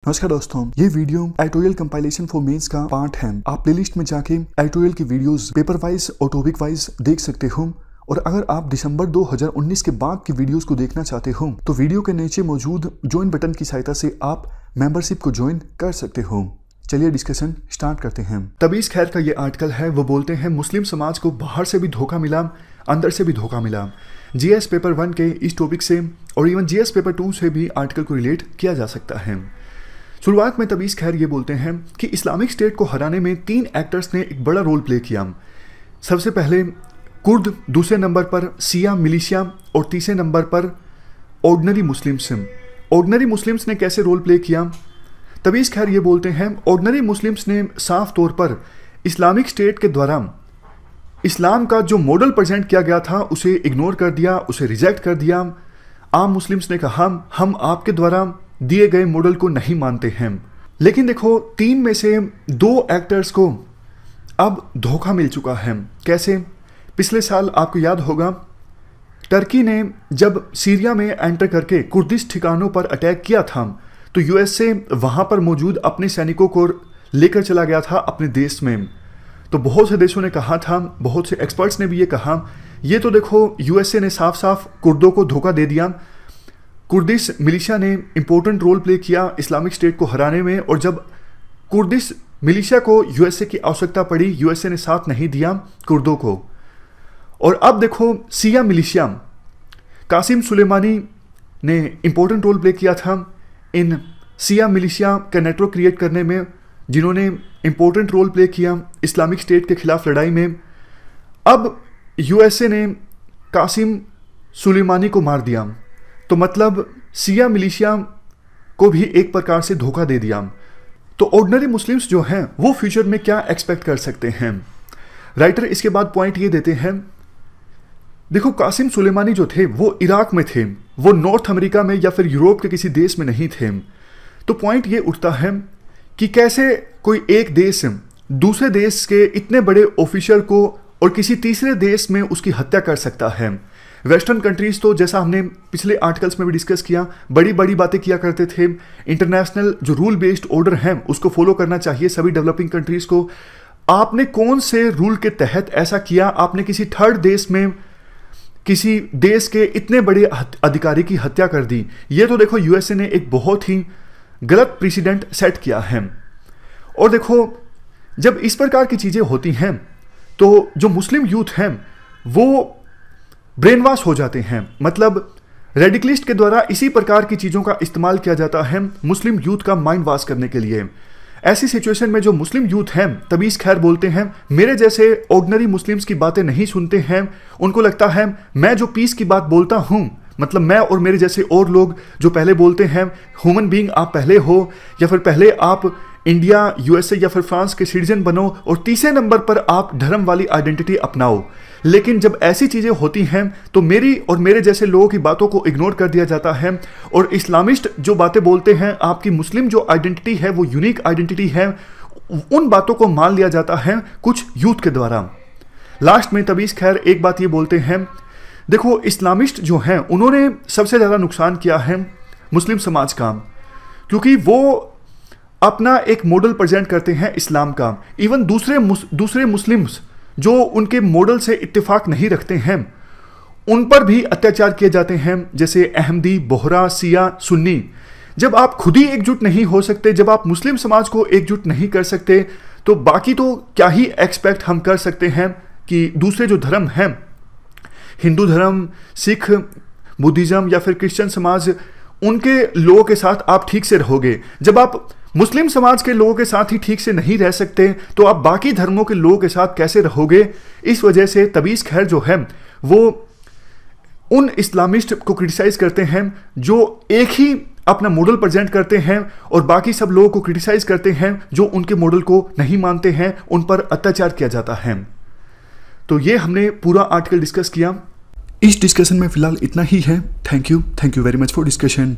नमस्कार दोस्तों, ये video editorial compilation for mains का पार्ट है। आप प्लेलिस्ट में जाके एडिटोरियल की वीडियोस पेपर वाइज और टॉपिक वाइज देख सकते हो। और अगर आप दिसंबर 2019 के बाद की वीडियोस को देखना चाहते हो तो वीडियो के नीचे मौजूद ज्वाइन बटन की सहायता से आप मेंबरशिप को ज्वाइन कर सकते हो। चलिए डिस्कशन स्टार्ट करते हैं। तबीज खैर का ये आर्टिकल है, वो बोलते हैं मुस्लिम समाज को बाहर से भी धोखा मिला, अंदर से भी धोखा मिला। जीएस पेपर 1 के इस टॉपिक से और इवन जीएस पेपर 2 से भी आर्टिकल को रिलेट किया जा सकता है। शुरुआत में तबीज खैर ये बोलते हैं कि इस्लामिक स्टेट को हराने में 3 एक्टर्स ने एक बड़ा रोल प्ले किया। सबसे पहले कुर्द, दूसरे नंबर पर शिया मिलिशिया और तीसरे नंबर पर ऑर्डिनरी मुस्लिम्स। ऑर्डिनरी मुस्लिम्स ने कैसे रोल प्ले किया? तबीज खैर ये बोलते हैं ऑर्डिनरी मुस्लिम्स ने साफ तौर पर इस्लामिक स्टेट के द्वारा इस्लाम का जो मॉडल प्रेजेंट किया गया था उसे इग्नोर कर दिया, उसे रिजेक्ट कर दिया। आम मुस्लिम्स ने कहा हम आपके द्वारा दिए गए मॉडल को नहीं मानते हैं। लेकिन देखो, 3 में से 2 एक्टर्स को अब धोखा मिल चुका है। कैसे? पिछले साल आपको याद होगा टर्की ने जब सीरिया में एंटर करके कुर्दिश ठिकानों पर अटैक किया था तो यूएसए वहां पर मौजूद अपने सैनिकों को लेकर चला गया था अपने देश में। तो बहुत से देशों ने कहा था, बहुत से एक्सपर्ट्स ने भी ये कहा, ये तो देखो यूएसए ने साफ साफ कुर्दों को धोखा दे दिया। कुर्दिश मिलिशिया ने इंपॉर्टेंट रोल प्ले किया इस्लामिक स्टेट को हराने में, और जब कुर्दिश मिलिशिया को यूएसए की आवश्यकता पड़ी, यूएसए ने साथ नहीं दिया कुर्दों को। और अब देखो शिया मिलिशिया, कासिम सुलेमानी ने इंपॉर्टेंट रोल प्ले किया था इन शिया मिलिशिया का नेटवर्क क्रिएट करने में, जिन्होंने इंपॉर्टेंट रोल प्ले किया इस्लामिक स्टेट के खिलाफ लड़ाई में। अब यूएसए ने कासिम सुलेमानी को मार दिया, तो मतलब शिया मिलिशिया को भी एक प्रकार से धोखा दे दिया। तो ऑर्डिनरी मुस्लिम्स जो हैं वो फ्यूचर में क्या एक्सपेक्ट कर सकते हैं? राइटर इसके बाद पॉइंट ये देते हैं, देखो कासिम सुलेमानी जो थे वो इराक में थे, वो नॉर्थ अमेरिका में या फिर यूरोप के किसी देश में नहीं थे। तो पॉइंट ये उठता है कि कैसे कोई एक देश दूसरे देश के इतने बड़े ऑफिसर को और किसी तीसरे देश में उसकी हत्या कर सकता है। वेस्टर्न कंट्रीज तो जैसा हमने पिछले आर्टिकल्स में भी डिस्कस किया, बड़ी बड़ी बातें किया करते थे। इंटरनेशनल जो रूल बेस्ड ऑर्डर है उसको फॉलो करना चाहिए सभी डेवलपिंग कंट्रीज को। आपने कौन से रूल के तहत ऐसा किया? आपने किसी थर्ड देश में किसी देश के इतने बड़े अधिकारी की हत्या कर दी। ये तो देखो यूएसए ने एक बहुत ही गलत प्रेसिडेंट सेट किया है। और देखो जब इस प्रकार की चीजें होती हैं तो जो मुस्लिम यूथ हैं वो ब्रेन वॉश हो जाते हैं। मतलब रेडिकलिस्ट के द्वारा इसी प्रकार की चीज़ों का इस्तेमाल किया जाता है मुस्लिम यूथ का माइंड वॉश करने के लिए। ऐसी सिचुएशन में जो मुस्लिम यूथ हैं, तबीज खैर बोलते हैं मेरे जैसे ऑर्डिनरी मुस्लिम्स की बातें नहीं सुनते हैं। उनको लगता है मैं जो पीस की बात बोलता हूँ, मतलब मैं और मेरे जैसे और लोग जो पहले बोलते हैं ह्यूमन बीइंग आप पहले हो, या फिर पहले आप इंडिया, यूएसए या फिर फ्रांस के सिटीजन बनो और तीसरे नंबर पर आप धर्म वाली आइडेंटिटी अपनाओ। लेकिन जब ऐसी चीज़ें होती हैं तो मेरी और मेरे जैसे लोगों की बातों को इग्नोर कर दिया जाता है। और इस्लामिस्ट जो बातें बोलते हैं, आपकी मुस्लिम जो आइडेंटिटी है वो यूनिक आइडेंटिटी है, उन बातों को मान लिया जाता है कुछ यूथ के द्वारा। लास्ट में तबीज खैर एक बात ये बोलते हैं, देखो इस्लामिस्ट जो हैं उन्होंने सबसे ज़्यादा नुकसान किया है मुस्लिम समाज का, क्योंकि वो अपना एक मॉडल प्रेजेंट करते हैं इस्लाम का। इवन दूसरे मुस्लिम्स जो उनके मॉडल से इत्तेफाक नहीं रखते हैं उन पर भी अत्याचार किए जाते हैं, जैसे अहमदी, बोहरा, शिया, सुन्नी। जब आप खुद ही एकजुट नहीं हो सकते, जब आप मुस्लिम समाज को एकजुट नहीं कर सकते, तो बाकी तो क्या ही एक्सपेक्ट हम कर सकते हैं कि दूसरे जो धर्म हैं, हिंदू धर्म, सिख, बुद्धिज्म या फिर क्रिश्चियन समाज, उनके लोगों के साथ आप ठीक से रहोगे। जब आप मुस्लिम समाज के लोगों के साथ ही ठीक से नहीं रह सकते तो आप बाकी धर्मों के लोगों के साथ कैसे रहोगे? इस वजह से तबीज खैर जो है वो उन इस्लामिस्ट को क्रिटिसाइज करते हैं जो एक ही अपना मॉडल प्रेजेंट करते हैं और बाकी सब लोगों को क्रिटिसाइज करते हैं जो उनके मॉडल को नहीं मानते हैं, उन पर अत्याचार किया जाता है। तो ये हमने पूरा आर्टिकल डिस्कस किया। इस डिस्कशन में फिलहाल इतना ही है। Thank you very much for discussion.